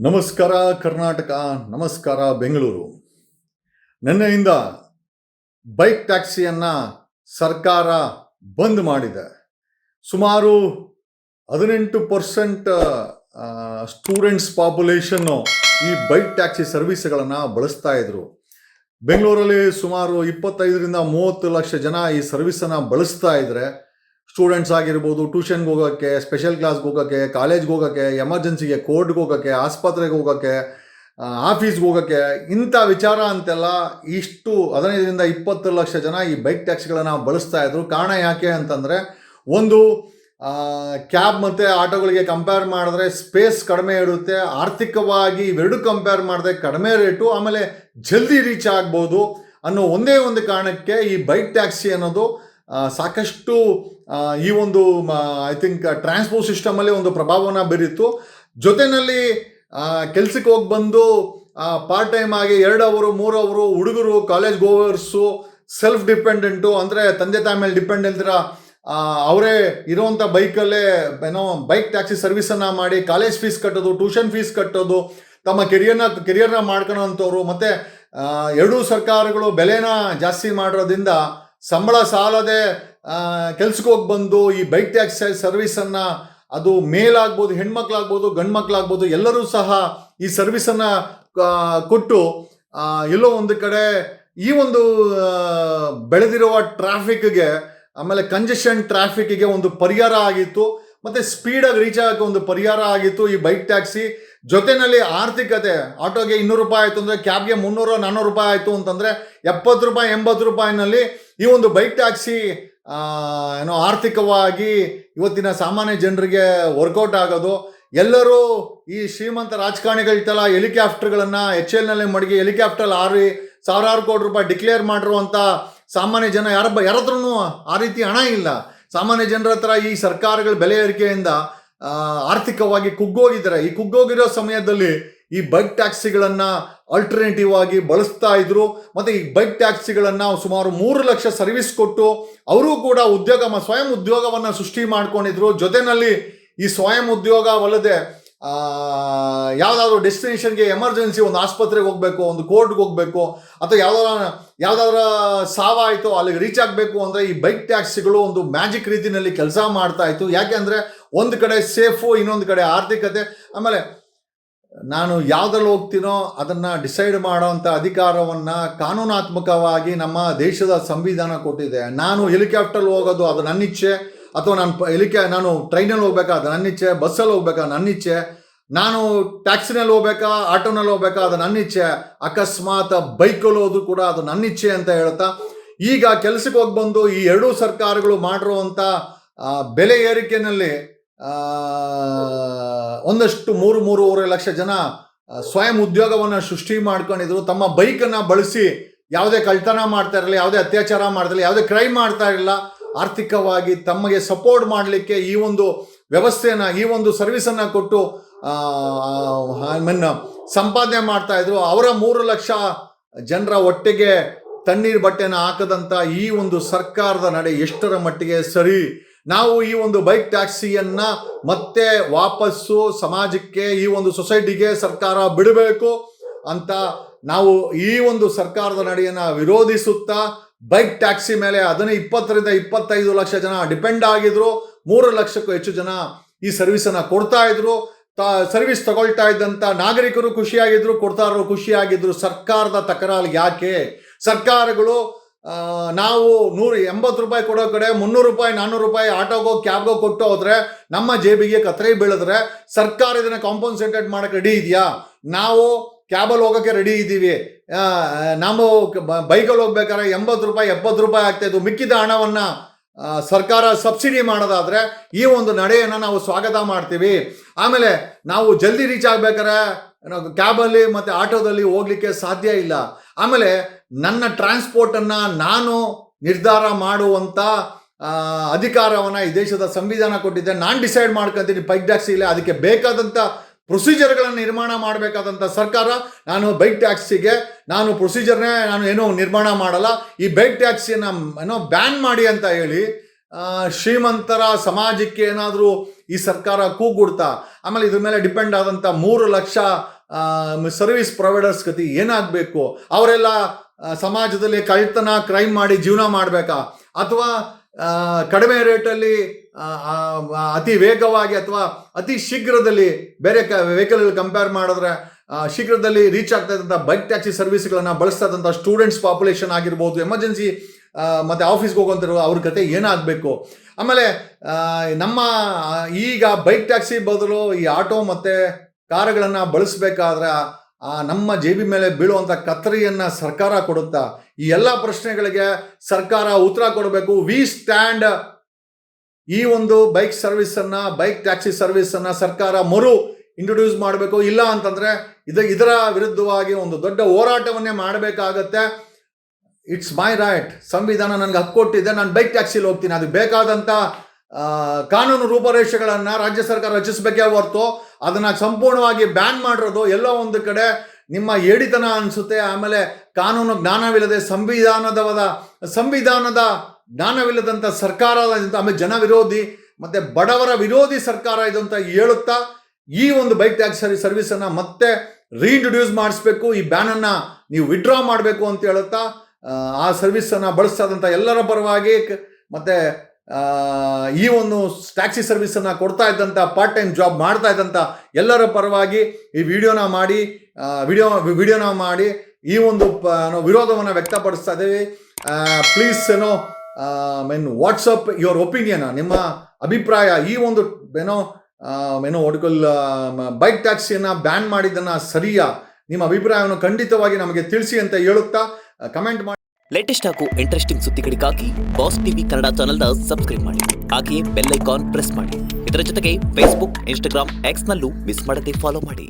ನಮಸ್ಕಾರ ಕರ್ನಾಟಕ, ನಮಸ್ಕಾರ ಬೆಂಗಳೂರು. ನಿನ್ನೆಯಿಂದ ಬೈಕ್ ಟ್ಯಾಕ್ಸಿಯನ್ನು ಸರ್ಕಾರ ಬಂದ್ ಮಾಡಿದೆ. ಸುಮಾರು 18% ಸ್ಟೂಡೆಂಟ್ಸ್ ಪಾಪ್ಯುಲೇಷನ್ನು ಈ ಬೈಕ್ ಟ್ಯಾಕ್ಸಿ ಸರ್ವಿಸ್ಗಳನ್ನು ಬಳಸ್ತಾ ಇದ್ರು. ಬೆಂಗಳೂರಲ್ಲಿ ಸುಮಾರು 25-30 ಲಕ್ಷ ಜನ ಈ ಸರ್ವಿಸನ್ನು ಬಳಸ್ತಾ ಇದ್ರೆ, ಸ್ಟೂಡೆಂಟ್ಸ್ ಆಗಿರ್ಬೋದು, ಟ್ಯೂಷನ್ಗೆ ಹೋಗೋಕ್ಕೆ, ಸ್ಪೆಷಲ್ ಕ್ಲಾಸ್ಗೆ ಹೋಗೋಕ್ಕೆ, ಕಾಲೇಜ್ಗೆ ಹೋಗೋಕ್ಕೆ, ಎಮರ್ಜೆನ್ಸಿಗೆ, ಕೋರ್ಟ್ಗೆ ಹೋಗೋಕ್ಕೆ, ಆಸ್ಪತ್ರೆಗೆ ಹೋಗೋಕ್ಕೆ, ಆಫೀಸ್ಗೆ ಹೋಗೋಕ್ಕೆ, ಇಂಥ ವಿಚಾರ ಅಂತೆಲ್ಲ ಇಷ್ಟು 15-20 ಲಕ್ಷ ಜನ ಈ ಬೈಕ್ ಟ್ಯಾಕ್ಸಿಗಳನ್ನು ಬಳಸ್ತಾ ಇದ್ರು. ಕಾರಣ ಯಾಕೆ ಅಂತಂದರೆ, ಒಂದು ಕ್ಯಾಬ್ ಮತ್ತು ಆಟೋಗಳಿಗೆ ಕಂಪೇರ್ ಮಾಡಿದ್ರೆ ಸ್ಪೇಸ್ ಕಡಿಮೆ ಇರುತ್ತೆ, ಆರ್ಥಿಕವಾಗಿ ಇವೆರಡು ಕಂಪೇರ್ ಮಾಡಿದ್ರೆ ಕಡಿಮೆ ರೇಟು, ಆಮೇಲೆ ಜಲ್ದಿ ರೀಚ್ ಆಗ್ಬೋದು ಅನ್ನೋ ಒಂದೇ ಒಂದು ಕಾರಣಕ್ಕೆ ಈ ಬೈಕ್ ಟ್ಯಾಕ್ಸಿ ಅನ್ನೋದು ಸಾಕಷ್ಟು ಈ ಒಂದು ಐ ಥಿಂಕ್ ಟ್ರಾನ್ಸ್ಪೋರ್ಟ್ ಸಿಸ್ಟಮಲ್ಲಿ ಒಂದು ಪ್ರಭಾವವನ್ನು ಬೀರಿತ್ತು. ಜೊತೆಯಲ್ಲಿ ಕೆಲ್ಸಕ್ಕೆ ಹೋಗಿ ಬಂದು ಪಾರ್ಟ್ ಟೈಮ್ ಆಗಿ 2 ಅವರು 3 ಅವರು ಹುಡುಗರು, ಕಾಲೇಜ್ ಗೋವರ್ಸು, ಸೆಲ್ಫ್ ಡಿಪೆಂಡೆಂಟು, ಅಂದರೆ ತಂದೆ ತಾಯಿ ಮೇಲೆ ಡಿಪೆಂಡ್ ಇಲ್ದಿರ ಅವರೇ ಇರೋವಂಥ ಬೈಕಲ್ಲೇ ಬೈಕ್ ಟ್ಯಾಕ್ಸಿ ಸರ್ವಿಸನ್ನು ಮಾಡಿ ಕಾಲೇಜ್ ಫೀಸ್ ಕಟ್ಟೋದು, ಟ್ಯೂಷನ್ ಫೀಸ್ ಕಟ್ಟೋದು, ತಮ್ಮ ಕೆರಿಯರ್ನ ಮಾಡ್ಕೊಳೋಂಥವ್ರು. ಮತ್ತು ಎರಡೂ ಸರ್ಕಾರಗಳು ಬೆಲೆನ ಜಾಸ್ತಿ ಮಾಡಿರೋದ್ರಿಂದ ಸಂಬಳ ಸಾಲದೆ ಕೆಲ್ಸಕ್ಕೆ ಹೋಗಿ ಬಂದು ಈ ಬೈಕ್ ಟ್ಯಾಕ್ಸಿ ಸರ್ವಿಸನ್ನು, ಅದು ಮೇಲಾಗ್ಬೋದು, ಹೆಣ್ಮಕ್ಳಾಗ್ಬೋದು, ಗಂಡು ಮಕ್ಕಳಾಗ್ಬೋದು, ಎಲ್ಲರೂ ಸಹ ಈ ಸರ್ವಿಸನ್ನು ಕೊಟ್ಟು ಎಲ್ಲೋ ಒಂದು ಕಡೆ ಈ ಒಂದು ಬೆಳೆದಿರುವ ಟ್ರಾಫಿಕ್ಗೆ, ಆಮೇಲೆ ಕಂಜೆಷನ್ ಟ್ರಾಫಿಕ್ಗೆ ಒಂದು ಪರಿಹಾರ ಆಗಿತ್ತು. ಮತ್ತು ಸ್ಪೀಡಾಗಿ ರೀಚ್ ಆಗೋಕ್ಕೆ ಒಂದು ಪರಿಹಾರ ಆಗಿತ್ತು ಈ ಬೈಕ್ ಟ್ಯಾಕ್ಸಿ. ಜೊತೆಯಲ್ಲಿ ಆರ್ಥಿಕತೆ, ಆಟೋಗೆ 200 ರೂಪಾಯಿ ಆಯಿತು ಅಂದರೆ ಕ್ಯಾಬ್ಗೆ 300-400 ರೂಪಾಯಿ ಆಯಿತು ಅಂತಂದರೆ 70 ರೂಪಾಯಿ 80 ರೂಪಾಯಿನಲ್ಲಿ ಈ ಒಂದು ಬೈಕ್ ಟ್ಯಾಕ್ಸಿ ಆರ್ಥಿಕವಾಗಿ ಇವತ್ತಿನ ಸಾಮಾನ್ಯ ಜನರಿಗೆ ವರ್ಕೌಟ್ ಆಗೋದು. ಎಲ್ಲರೂ ಈ ಶ್ರೀಮಂತ ರಾಜಕಾರಣಿಗಳ ಹೆಲಿಕಾಪ್ಟರ್ಗಳನ್ನು HL ಮಡಗಿ ಹೆಲಿಕಾಪ್ಟರ್ ಸಾವಿರಾರು ಕೋಟಿ ರೂಪಾಯಿ ಡಿಕ್ಲೇರ್ ಮಾಡಿರುವಂಥ ಸಾಮಾನ್ಯ ಜನ ಯಾರತ್ರನೂ ಆ ರೀತಿ ಹಣ ಇಲ್ಲ. ಸಾಮಾನ್ಯ ಜನರ ಹತ್ರ ಈ ಸರ್ಕಾರಗಳ ಬೆಲೆ ಏರಿಕೆಯಿಂದ ಆರ್ಥಿಕವಾಗಿ ಕುಗ್ಗೋಗಿದ್ದಾರೆ. ಈ ಕುಗ್ಗೋಗಿರೋ ಸಮಯದಲ್ಲಿ ಈ ಬೈಕ್ ಟ್ಯಾಕ್ಸಿಗಳನ್ನು ಆಲ್ಟರ್ನೇಟಿವ್ ಆಗಿ ಬಳಸ್ತಾ ಇದ್ರು. ಮತ್ತು ಈ ಬೈಕ್ ಟ್ಯಾಕ್ಸಿಗಳನ್ನು ಸುಮಾರು 3 ಲಕ್ಷ ಸರ್ವಿಸ್ ಕೊಟ್ಟು ಅವರು ಕೂಡ ಸ್ವಯಂ ಉದ್ಯೋಗವನ್ನು ಸೃಷ್ಟಿ ಮಾಡ್ಕೊಂಡಿದ್ರು. ಜೊತೆಯಲ್ಲಿ ಈ ಸ್ವಯಂ ಉದ್ಯೋಗವಲ್ಲದೆ ಯಾವುದಾದ್ರೂ ಡೆಸ್ಟಿನೇಷನ್ಗೆ ಎಮರ್ಜೆನ್ಸಿ, ಒಂದು ಆಸ್ಪತ್ರೆಗೆ ಹೋಗಬೇಕು, ಒಂದು ಕೋರ್ಟ್ಗೆ ಹೋಗಬೇಕು, ಅಥವಾ ಯಾವುದಾದ್ರೂ ಸಾವಾಯಿತು ಅಲ್ಲಿಗೆ ರೀಚ್ ಆಗಬೇಕು ಅಂದರೆ ಈ ಬೈಕ್ ಟ್ಯಾಕ್ಸಿಗಳು ಒಂದು ಮ್ಯಾಜಿಕ್ ರೀತಿಯಲ್ಲಿ ಕೆಲಸ ಮಾಡ್ತಾ ಇತ್ತು. ಯಾಕೆ ಅಂದರೆ ಒಂದು ಕಡೆ ಸೇಫು, ಇನ್ನೊಂದು ಕಡೆ ಆರ್ಥಿಕತೆ. ಆಮೇಲೆ ನಾನು ಯಾವುದ್ರಲ್ಲಿ ಹೋಗ್ತೀನೋ ಅದನ್ನು ಡಿಸೈಡ್ ಮಾಡೋವಂಥ ಅಧಿಕಾರವನ್ನು ಕಾನೂನಾತ್ಮಕವಾಗಿ ನಮ್ಮ ದೇಶದ ಸಂವಿಧಾನ ಕೊಟ್ಟಿದೆ. ನಾನು ಹೆಲಿಕಾಪ್ಟರ್ಲ್ಲಿ ಹೋಗೋದು ಅದು ನನ್ನ ಇಚ್ಛೆ, ಅಥವಾ ನಾನು ಟ್ರೈನಲ್ಲಿ ಹೋಗ್ಬೇಕಾ ಅದು ನನ್ನ ಇಚ್ಛೆ, ಬಸ್ಸಲ್ಲಿ ಹೋಗ್ಬೇಕಾ ನನ್ನ ಇಚ್ಛೆ, ನಾನು ಟ್ಯಾಕ್ಸಿನಲ್ಲಿ ಹೋಗ್ಬೇಕಾ, ಆಟೋನಲ್ಲಿ ಹೋಗ್ಬೇಕಾ ಅದು ನನ್ನ ಇಚ್ಛೆ, ಅಕಸ್ಮಾತ್ ಬೈಕಲ್ಲಿ ಹೋದ್ರು ಕೂಡ ಅದು ನನ್ನ ಇಚ್ಛೆ ಅಂತ ಹೇಳ್ತಾ, ಈಗ ಕೆಲಸಕ್ಕೆ ಹೋಗಿ ಬಂದು ಈ ಎರಡೂ ಸರ್ಕಾರಗಳು ಮಾಡಿರುವಂಥ ಬೆಲೆ ಏರಿಕೆಯಲ್ಲಿ ಒಂದಷ್ಟು 3-3.5 ಲಕ್ಷ ಜನ ಸ್ವಯಂ ಉದ್ಯೋಗವನ್ನು ಸೃಷ್ಟಿ ಮಾಡ್ಕೊಂಡಿದ್ರು. ತಮ್ಮ ಬೈಕನ್ನು ಬಳಸಿ ಯಾವುದೇ ಕಳ್ತನ ಮಾಡ್ತಾ ಇರಲಿಲ್ಲ, ಯಾವುದೇ ಅತ್ಯಾಚಾರ ಮಾಡ್ತಿರಲಿಲ್ಲ, ಯಾವುದೇ ಕ್ರೈಮ್ ಮಾಡ್ತಾ ಇರಲಿಲ್ಲ. ಆರ್ಥಿಕವಾಗಿ ತಮಗೆ ಸಪೋರ್ಟ್ ಮಾಡಲಿಕ್ಕೆ ಈ ಒಂದು ವ್ಯವಸ್ಥೆಯನ್ನು, ಈ ಒಂದು ಸರ್ವಿಸನ್ನು ಕೊಟ್ಟು ಸಂಪಾದನೆ ಮಾಡ್ತಾ ಇದ್ರು. ಅವರ 3 ಲಕ್ಷ ಜನರ ಒಟ್ಟಿಗೆ ತಣ್ಣೀರು ಬಟ್ಟೆನ ಹಾಕದಂಥ ಈ ಒಂದು ಸರ್ಕಾರದ ನಡೆ ಎಷ್ಟರ ಮಟ್ಟಿಗೆ ಸರಿ? ನಾವು ಈ ಒಂದು ಬೈಕ್ ಟ್ಯಾಕ್ಸಿಯನ್ನು ಮತ್ತೆ ವಾಪಸ್ಸು ಸಮಾಜಕ್ಕೆ, ಈ ಒಂದು ಸೊಸೈಟಿಗೆ ಸರ್ಕಾರ ಬಿಡಬೇಕು ಅಂತ ನಾವು ಈ ಒಂದು ಸರ್ಕಾರದ ನಡೆಯನ್ನು ವಿರೋಧಿಸುತ್ತಾ ಬೈಕ್ ಟ್ಯಾಕ್ಸಿ ಮೇಲೆ 20-25 ಲಕ್ಷ ಜನ ಡಿಪೆಂಡ್ ಆಗಿದ್ರು. 3 ಲಕ್ಷಕ್ಕೂ ಹೆಚ್ಚು ಜನ ಈ ಸರ್ವಿಸನ್ನು ಕೊಡ್ತಾ ಇದ್ರು. ಸರ್ವಿಸ್ ತಗೊಳ್ತಾ ಇದ್ದಂಥ ನಾಗರಿಕರು ಖುಷಿಯಾಗಿದ್ರು, ಕೊಡ್ತಾರರು ಖುಷಿಯಾಗಿದ್ರು. ಸರ್ಕಾರದ ತಕರಾರು ಯಾಕೆ? ಸರ್ಕಾರಗಳು ನಾವು 180 ರೂಪಾಯಿ ಕೊಡೋ ಕಡೆ 300 ರೂಪಾಯಿ 400 ರೂಪಾಯಿ ಆಟೋಗೋ ಕ್ಯಾಬ್ಗೋ ಕೊಟ್ಟು ಹೋದ್ರೆ ನಮ್ಮ ಜೇಬಿಗೆ ಕತ್ತರಿ ಬೀಳಿದ್ರೆ ಸರ್ಕಾರ ಇದನ್ನು ಕಾಂಪನ್ಸೇಟೆಡ್ ಮಾಡೋಕ್ಕೆ ರೆಡಿ ಇದೆಯಾ? ನಾವು ಕ್ಯಾಬಲ್ಲಿ ಹೋಗೋಕ್ಕೆ ರೆಡಿ ಇದ್ದೀವಿ, ನಾವು ಬೈಕಲ್ಲಿ ಹೋಗ್ಬೇಕಾದ್ರೆ 80 ರೂಪಾಯಿ 70 ರೂಪಾಯಿ ಆಗ್ತಾಯಿದ್ದು, ಮಿಕ್ಕಿದ ಹಣವನ್ನು ಸರ್ಕಾರ ಸಬ್ಸಿಡಿ ಮಾಡೋದಾದರೆ ಈ ಒಂದು ನಡೆಯನ್ನು ನಾವು ಸ್ವಾಗತ ಮಾಡ್ತೀವಿ. ಆಮೇಲೆ ನಾವು ಜಲ್ದಿ ರೀಚ್ ಆಗಬೇಕಾದ್ರೆ ಕ್ಯಾಬಲ್ಲಿ ಮತ್ತು ಆಟೋದಲ್ಲಿ ಹೋಗ್ಲಿಕ್ಕೆ ಸಾಧ್ಯ ಇಲ್ಲ. ಆಮೇಲೆ ನನ್ನ ಟ್ರಾನ್ಸ್ಪೋರ್ಟನ್ನು ನಾನು ನಿರ್ಧಾರ ಮಾಡುವಂಥ ಅಧಿಕಾರವನ್ನು ಈ ದೇಶದ ಸಂವಿಧಾನ ಕೊಟ್ಟಿದ್ದೆ. ನಾನು ಡಿಸೈಡ್ ಮಾಡ್ಕೊತೀನಿ ಬೈಕ್ ಟ್ಯಾಕ್ಸಿ ಇಲ್ಲ, ಅದಕ್ಕೆ ಬೇಕಾದಂಥ ಪ್ರೊಸೀಜರ್ಗಳನ್ನು ನಿರ್ಮಾಣ ಮಾಡಬೇಕಾದಂಥ ಸರ್ಕಾರ, ನಾನು ಬೈಕ್ ಟ್ಯಾಕ್ಸಿಗೆ ಪ್ರೊಸೀಜರ್ನೇ ನಾನು ಏನೋ ನಿರ್ಮಾಣ ಮಾಡಲ್ಲ, ಈ ಬೈಕ್ ಟ್ಯಾಕ್ಸಿಯನ್ನು ಬ್ಯಾನ್ ಮಾಡಿ ಅಂತ ಹೇಳಿ ಶ್ರೀಮಂತರ ಸಮಾಜಕ್ಕೆ ಏನಾದರೂ ಈ ಸರ್ಕಾರ ಕೂಗುಡ್ತಾ, ಆಮೇಲೆ ಇದ್ರ ಮೇಲೆ ಡಿಪೆಂಡ್ ಆದಂಥ 3 ಲಕ್ಷ ಸರ್ವಿಸ್ ಪ್ರೊವೈಡರ್ಸ್ ಗತಿ ಏನಾಗಬೇಕು? ಅವರೆಲ್ಲ ಸಮಾಜದಲ್ಲಿ ಕಳ್ತನ ಕ್ರೈಮ್ ಮಾಡಿ ಜೀವನ ಮಾಡಬೇಕಾ, ಅಥವಾ ಕಡಿಮೆ ರೇಟಲ್ಲಿ ಅತಿ ವೇಗವಾಗಿ ಅಥವಾ ಅತಿ ಶೀಘ್ರದಲ್ಲಿ ಬೇರೆ ವೆಹಿಕಲ್ ಕಂಪೇರ್ ಮಾಡಿದ್ರೆ ಶೀಘ್ರದಲ್ಲಿ ರೀಚ್ ಆಗ್ತಾ ಇದ್ದಂಥ ಬೈಕ್ ಟ್ಯಾಕ್ಸಿ ಸರ್ವಿಸ್ಗಳನ್ನು ಬಳಸ್ತಾ ಇದ್ದಂಥ ಸ್ಟೂಡೆಂಟ್ಸ್ ಪಾಪ್ಯುಲೇಷನ್ ಆಗಿರ್ಬೋದು, ಎಮರ್ಜೆನ್ಸಿ ಮತ್ತು ಆಫೀಸ್ಗೆ ಹೋಗೋಂಥವ್ರು ಅವ್ರ ಕತೆ ಏನಾಗಬೇಕು? ಆಮೇಲೆ ನಮ್ಮ ಈಗ ಬೈಕ್ ಟ್ಯಾಕ್ಸಿ ಬದಲು ಈ ಆಟೋ ಮತ್ತು ಕಾರುಗಳನ್ನು ಬಳಸಬೇಕಾದ್ರೆ ನಮ್ಮ ಜೇಬಿ ಮೇಲೆ ಬೀಳುವಂಥ ಕತ್ತರಿಯನ್ನು ಸರ್ಕಾರ ಕೊಡುತ್ತಾ? ಈ ಎಲ್ಲ ಪ್ರಶ್ನೆಗಳಿಗೆ ಸರ್ಕಾರ ಉತ್ತರ ಕೊಡಬೇಕು. ವಿ ಸ್ಟ್ಯಾಂಡ್ ಈ ಒಂದು ಬೈಕ್ ಸರ್ವಿಸನ್ನು, ಬೈಕ್ ಟ್ಯಾಕ್ಸಿ ಸರ್ವಿಸನ್ನು ಸರ್ಕಾರ ಇಂಟ್ರೊಡ್ಯೂಸ್ ಮಾಡಬೇಕು. ಇಲ್ಲ ಅಂತಂದರೆ ಇದರ ವಿರುದ್ಧವಾಗಿ ಒಂದು ದೊಡ್ಡ ಹೋರಾಟವನ್ನೇ ಮಾಡಬೇಕಾಗತ್ತೆ. ಇಟ್ಸ್ ಮೈ ರೈಟ್, ಸಂವಿಧಾನ ನನಗೆ ಹಕ್ಕು ಕೊಟ್ಟಿದೆ, ನಾನು ಬೈಕ್ ಟ್ಯಾಕ್ಸಿಲಿ ಹೋಗ್ತೀನಿ. ಅದಕ್ಕೆ ಬೇಕಾದಂಥ ಕಾನೂನು ರೂಪರೇಷೆಗಳನ್ನು ರಾಜ್ಯ ಸರ್ಕಾರ ರಚಿಸಬೇಕೇ ಹೊರತು ಅದನ್ನು ಸಂಪೂರ್ಣವಾಗಿ ಬ್ಯಾನ್ ಮಾಡಿರೋದು ಎಲ್ಲೋ ಒಂದು ಕಡೆ ನಿಮ್ಮ ಏಡಿತನ ಅನಿಸುತ್ತೆ. ಆಮೇಲೆ ಕಾನೂನು ಜ್ಞಾನವಿಲ್ಲದೆ ಸಂವಿಧಾನದ ಜ್ಞಾನವಿಲ್ಲದಂಥ ಸರ್ಕಾರ, ಆಮೇಲೆ ಜನ ವಿರೋಧಿ ಮತ್ತು ಬಡವರ ವಿರೋಧಿ ಸರ್ಕಾರ ಇದು ಅಂತ ಹೇಳುತ್ತಾ ಈ ಒಂದು ಬೈಕ್ ಟ್ಯಾಕ್ಸಿ ಸರ್ವಿಸನ್ನು ಮತ್ತೆ ರೀಇಂಟ್ರೊಡ್ಯೂಸ್ ಮಾಡಿಸ್ಬೇಕು. ಈ ಬ್ಯಾನನ್ನು ನೀವು ವಿಡ್ರಾ ಮಾಡಬೇಕು ಅಂತ ಹೇಳುತ್ತಾ ಆ ಸರ್ವಿಸನ್ನು ಬಳಸ್ತಾ ಇದ್ದಂಥ ಎಲ್ಲರ ಪರವಾಗಿ ಮತ್ತು ಈ ಒಂದು ಟ್ಯಾಕ್ಸಿ ಸರ್ವಿಸನ್ನು ಕೊಡ್ತಾ ಇದ್ದಂಥ ಪಾರ್ಟ್ ಟೈಮ್ ಜಾಬ್ ಮಾಡ್ತಾ ಇದ್ದಂಥ ಎಲ್ಲರ ಪರವಾಗಿ ಈ ವಿಡಿಯೋನ ಮಾಡಿ ಈ ಒಂದು ವಿರೋಧವನ್ನು ವ್ಯಕ್ತಪಡಿಸ್ತಾ ಇದ್ದೀವಿ. ಪ್ಲೀಸ್ ವಾಟ್ಸಪ್ ಯುವರ್ ಒಪಿನಿಯನ್, ನಿಮ್ಮ ಅಭಿಪ್ರಾಯ ಈ ಒಂದು ಬೈಕ್ ಟ್ಯಾಕ್ಸಿಯನ್ನು ಬ್ಯಾನ್ ಮಾಡಿದ್ದನ್ನು ಸರಿಯಾ? ನಿಮ್ಮ ಅಭಿಪ್ರಾಯವನ್ನು ಖಂಡಿತವಾಗಿ ನಮಗೆ ತಿಳಿಸಿ ಅಂತ ಹೇಳುತ್ತಾ ಕಮೆಂಟ್ ಮಾಡಿ. ಲೇಟೆಸ್ಟ್ ಹಾಗೂ ಇಂಟ್ರೆಸ್ಟಿಂಗ್ ಸುದ್ದಿಗಳಿಗಾಗಿ ಬಾಸ್ ಟಿವಿ ಕನ್ನಡ ಚಾನೆಲ್ನ ಸಬ್ಸ್ಕ್ರೈಬ್ ಮಾಡಿ. ಹಾಗೆಯೇ ಬೆಲ್ ಐಕಾನ್ ಪ್ರೆಸ್ ಮಾಡಿ. ಇದರ ಜೊತೆಗೆ ಫೇಸ್ಬುಕ್, ಇನ್ಸ್ಟಾಗ್ರಾಮ್, ಎಕ್ಸ್ನಲ್ಲೂ ಮಿಸ್ ಮಾಡದೆ ಫಾಲೋ ಮಾಡಿ.